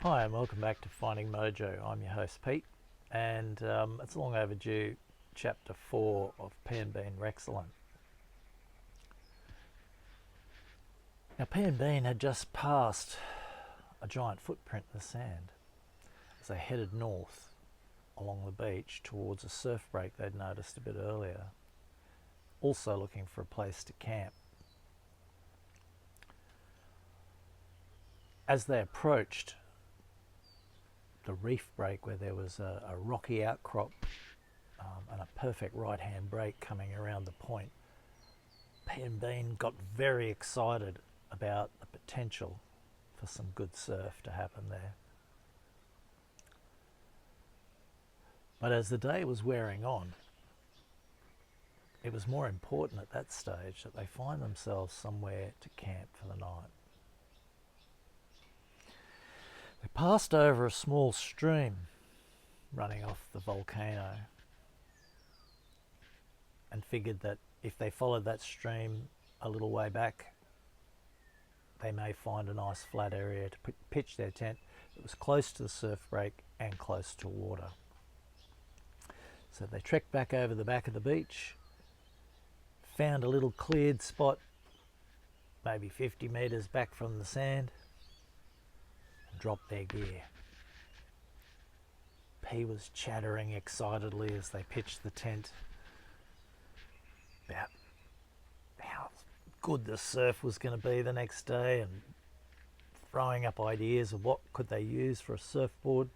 Hi and welcome back to Finding Mojo. I'm your host Pete, and it's a long overdue chapter 4 of Pea and Bean, Rexcellent. Now Pea and Bean had just passed a giant footprint in the sand as they headed north along the beach towards a surf break they'd noticed a bit earlier, also looking for a place to camp. As they approached the reef break, where there was a rocky outcrop and a perfect right-hand break coming around the point, Pea and Bean got very excited about the potential for some good surf to happen there. But as the day was wearing on, it was more important at that stage that they find themselves somewhere to camp for the night. They passed over a small stream running off the volcano and figured that if they followed that stream a little way back, they may find a nice flat area to pitch their tent that was close to the surf break and close to water. So they trekked back over the back of the beach, found a little cleared spot, maybe 50 metres back from the sand, and dropped their gear. P was chattering excitedly as they pitched the tent about how good the surf was going to be the next day and throwing up ideas of what could they use for a surfboard.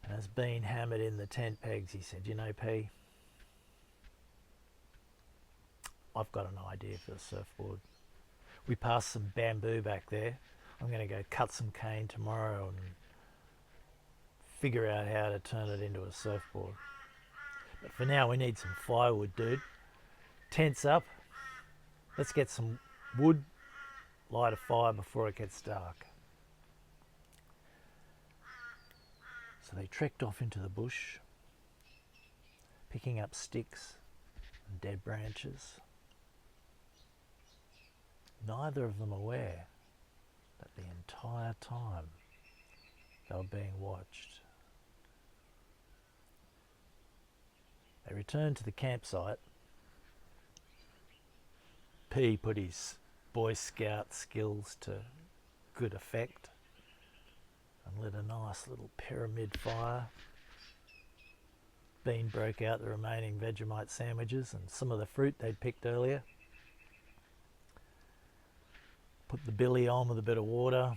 And as Bean hammered in the tent pegs, he said, "You know, P, I've got an idea for a surfboard. We passed some bamboo back there. I'm going to go cut some cane tomorrow and figure out how to turn it into a surfboard. But for now, we need some firewood, dude. Tent's up. Let's get some wood, light a fire before it gets dark." So they trekked off into the bush, picking up sticks and dead branches, neither of them aware that the entire time they were being watched. They returned to the campsite. P put his Boy Scout skills to good effect and lit a nice little pyramid fire. Bean broke out the remaining Vegemite sandwiches and some of the fruit they'd picked earlier. Put the billy on with a bit of water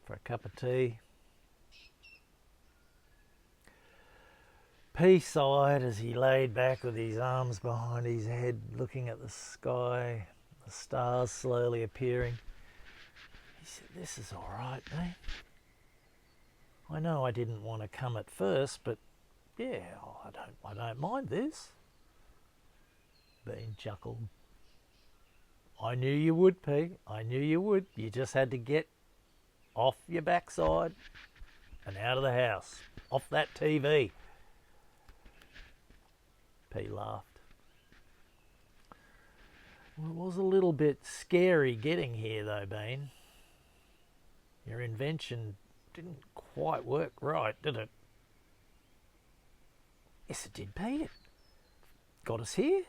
for a cup of tea. P sighed as he laid back with his arms behind his head, looking at the sky, the stars slowly appearing. He said, "This is all right, mate. I know I didn't want to come at first, but yeah, I don't mind this." Bean chuckled. "I knew you would, P. I knew you would. You just had to get off your backside and out of the house, off that TV." P laughed. "Well, it was a little bit scary getting here though, Bean. Your invention didn't quite work right, did it?" "Yes, it did, P. It got us here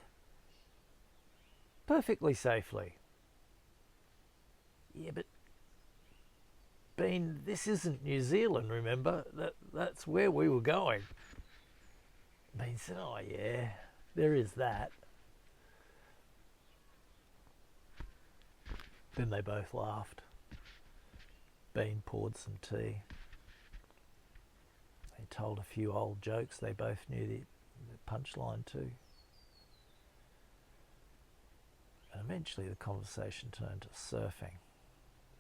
perfectly safely." "Yeah, but Bean, this isn't New Zealand, remember? That's where we were going." Bean said, "Oh yeah, there is that." Then they both laughed. Bean poured some tea. They told a few old jokes they both knew the punchline to. And eventually the conversation turned to surfing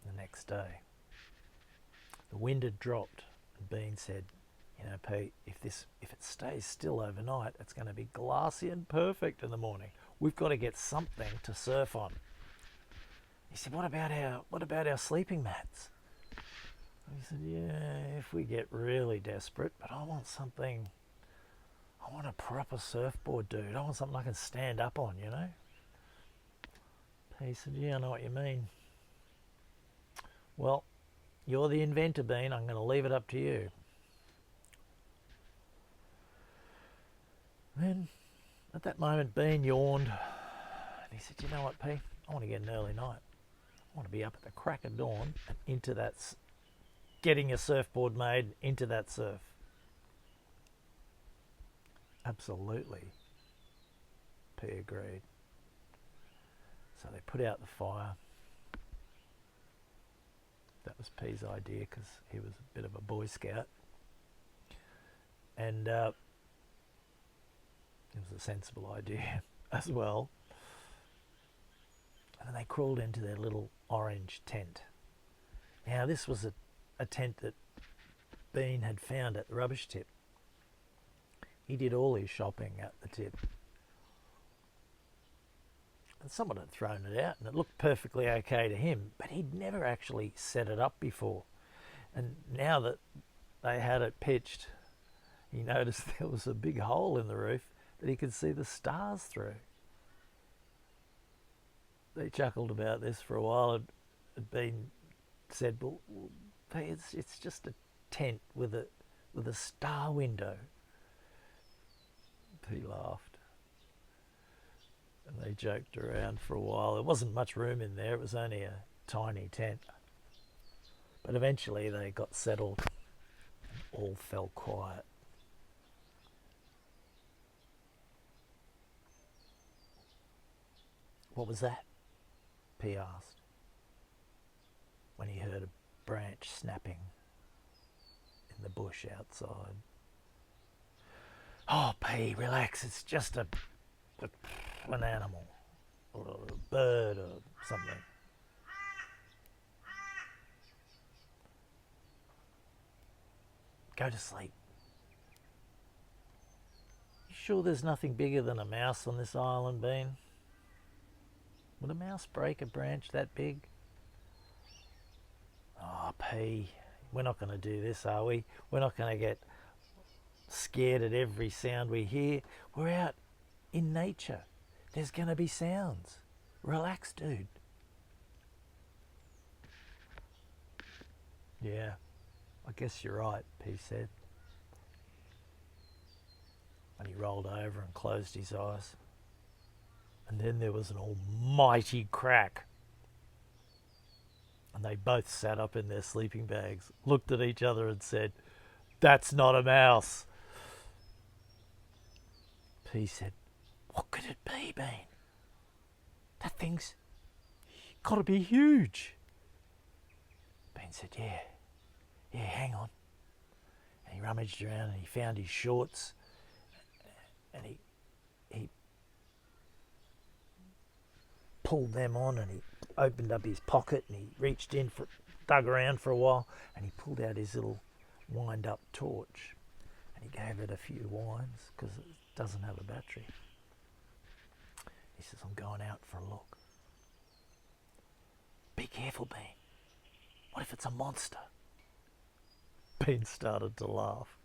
the next day. The wind had dropped and Bean said, "You know, Pete, if it stays still overnight, it's going to be glassy and perfect in the morning. We've got to get something to surf on." He said, what about our sleeping mats?" He said, "Yeah, if we get really desperate, but I want a proper surfboard, dude. I want something I can stand up on, you know." He said, "Yeah, I know what you mean. Well, You're the inventor, Bean. I'm going to leave it up to you. Then, at that moment, Bean yawned. And he said, you know what, P? I want to get an early night. I want to be up at the crack of dawn and into that, getting a surfboard made into that surf. Absolutely, P agreed. So they put out the fire. That was P's idea because he was a bit of a Boy Scout. And it was a sensible idea as well. And then they crawled into their little orange tent. Now this was a tent that Bean had found at the rubbish tip. He did all his shopping at the tip. And someone had thrown it out and it looked perfectly okay to him, but he'd never actually set it up before. And now that they had it pitched, he noticed there was a big hole in the roof that he could see the stars through. They chuckled about this for a while. It had been said, well, it's just a tent with a star window. He laughed. And they joked around for a while. There wasn't much room in there. It was only a tiny tent. But eventually they got settled and all fell quiet. What was that? P asked, when he heard a branch snapping in the bush outside. Oh, P, relax. It's just an animal or a bird or something. Go to sleep. You sure there's nothing bigger than a mouse on this island, Bean? Would a mouse break a branch that big? Oh, P, we're not going to do this, are we? We're not going to get scared at every sound we hear. We're out in nature. There's going to be sounds. Relax, dude. Yeah, I guess you're right, P said. And he rolled over and closed his eyes. And then there was an almighty crack. And they both sat up in their sleeping bags, looked at each other and said, "That's not a mouse." P said, "What could it be, Bean? That thing's got to be huge." Bean said, yeah, hang on. And he rummaged around and he found his shorts and he pulled them on and he opened up his pocket and he reached in, dug around for a while, and he pulled out his little wind-up torch and he gave it a few winds because it doesn't have a battery. He says, "I'm going out for a look." "Be careful, Bean. What if it's a monster?" Bean started to laugh.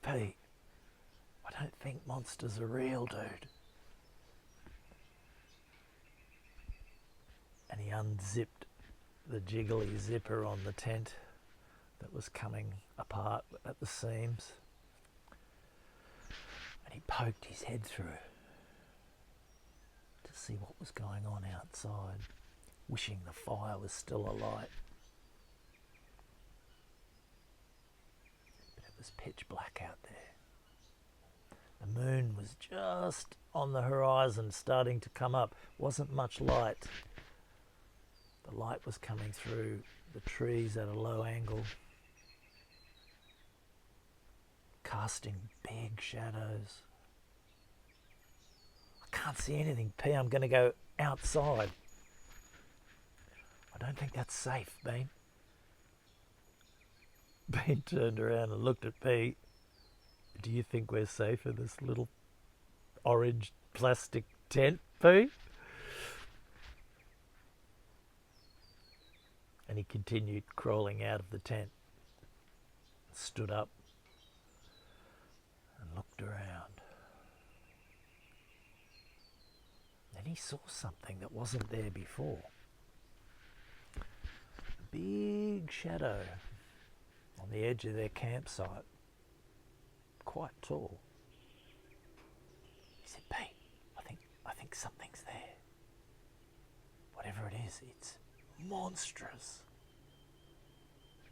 "Pete, I don't think monsters are real, dude." And he unzipped the jiggly zipper on the tent that was coming apart at the seams. And he poked his head through to see what was going on outside, wishing the fire was still alight. But it was pitch black out there. The moon was just on the horizon, starting to come up. Wasn't much light. The light was coming through the trees at a low angle, casting big shadows. "I can't see anything, P. I'm going to go outside." "I don't think that's safe, Bean." Bean turned around and looked at P. "Do you think we're safe in this little orange plastic tent, P?" And he continued crawling out of the tent, stood up and looked around. Then he saw something that wasn't there before. A big shadow on the edge of their campsite, quite tall. He said, Pete, I think something's there. Whatever it is, it's monstrous.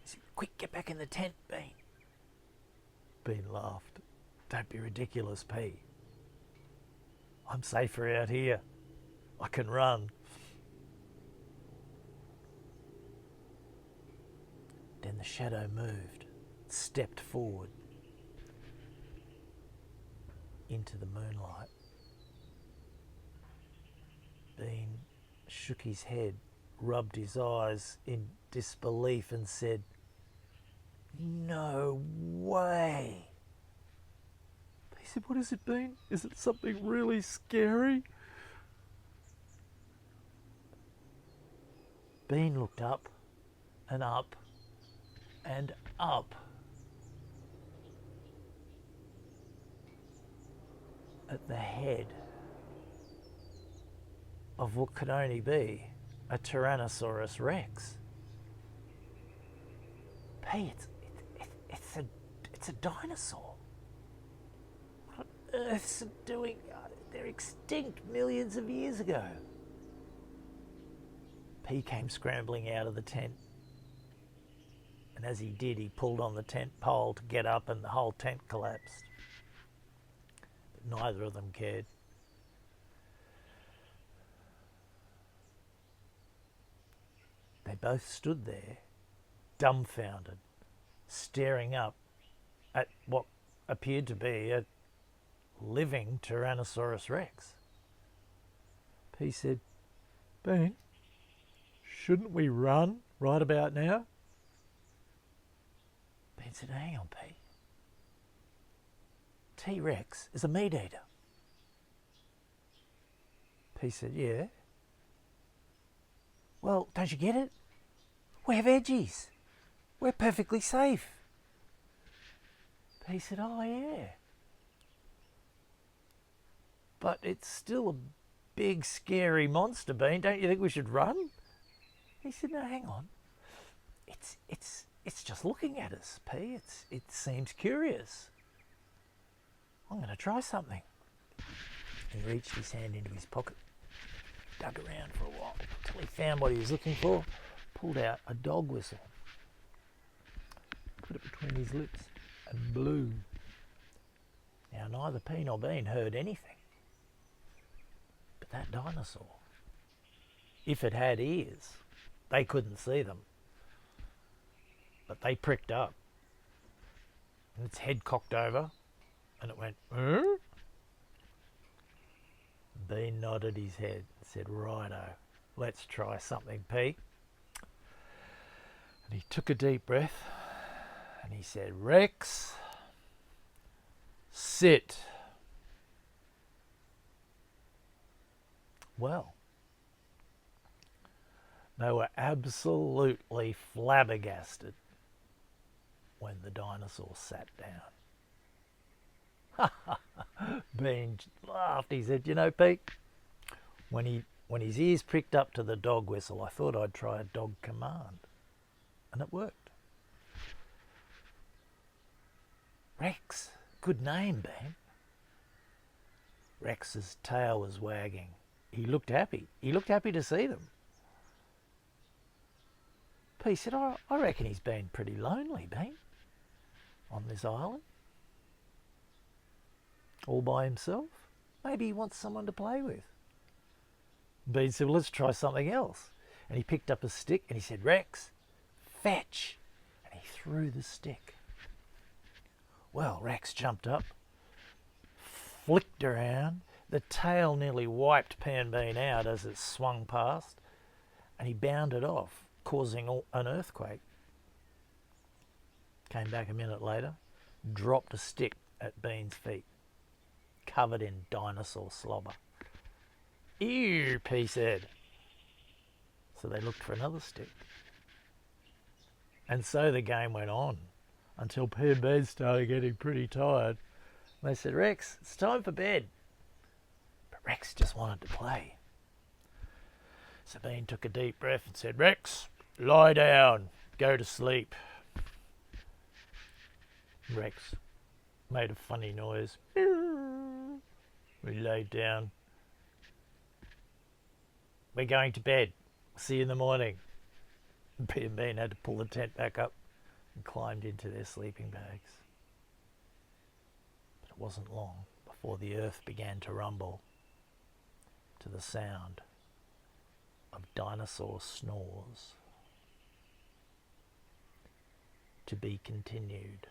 He said, quick, get back in the tent, Bean. Bean laughed. Don't be ridiculous, Pete. I'm safer out here. I can run. Then the shadow moved, stepped forward into the moonlight. Bean shook his head, rubbed his eyes in disbelief and said, no way. He said, what has it been? Is it something really scary? Bean looked up and up and up at the head of what could only be a Tyrannosaurus Rex. Hey, it's a dinosaur. What on earth's it doing? They're extinct millions of years ago. P came scrambling out of the tent. And as he did, he pulled on the tent pole to get up and the whole tent collapsed. But neither of them cared. They both stood there, dumbfounded, staring up at what appeared to be a living Tyrannosaurus Rex. P said, Bean, shouldn't we run right about now? Bean said, hang on, P. T-Rex is a meat eater. P said, yeah. Well, don't you get it? We have veggies. We're perfectly safe. P said, oh yeah. But it's still a big, scary monster, Bean. Don't you think we should run? He said, no, hang on. It's just looking at us, P. It seems curious. I'm going to try something. He reached his hand into his pocket, dug around for a while until he found what he was looking for, pulled out a dog whistle, put it between his lips and blew. Now neither P nor Bean heard anything. But that dinosaur, if it had ears, they couldn't see them. But they pricked up. And its head cocked over and it went, huh? Bean nodded his head and said, righto, let's try something, Pete. And he took a deep breath and he said, Rex, sit. Well, they were absolutely flabbergasted when the dinosaur sat down. Bean laughed. He said, you know, Pete, when his ears pricked up to the dog whistle, I thought I'd try a dog command. And it worked. Rex, good name, Bean. Rex's tail was wagging. He looked happy. He looked happy to see them. P said, I reckon he's been pretty lonely, Bean, on this island. All by himself. Maybe he wants someone to play with. Bean said, well, let's try something else. And he picked up a stick and he said, Rex, fetch. And he threw the stick. Well, Rex jumped up, flicked around. The tail nearly wiped Pea and Bean out as it swung past. And he bounded off, causing an earthquake. Came back a minute later, dropped a stick at Bean's feet, covered in dinosaur slobber. Ew, P said. So they looked for another stick. And so the game went on until Pea and Bean started getting pretty tired. They said, Rex, it's time for bed. But Rex just wanted to play. So Bean took a deep breath and said, Rex, lie down. go to sleep. Rex made a funny noise. We laid down. We're going to bed. See you in the morning. And Pea and Bean had to pull the tent back up and climbed into their sleeping bags. But it wasn't long before the earth began to rumble to the sound of dinosaur snores. To be continued.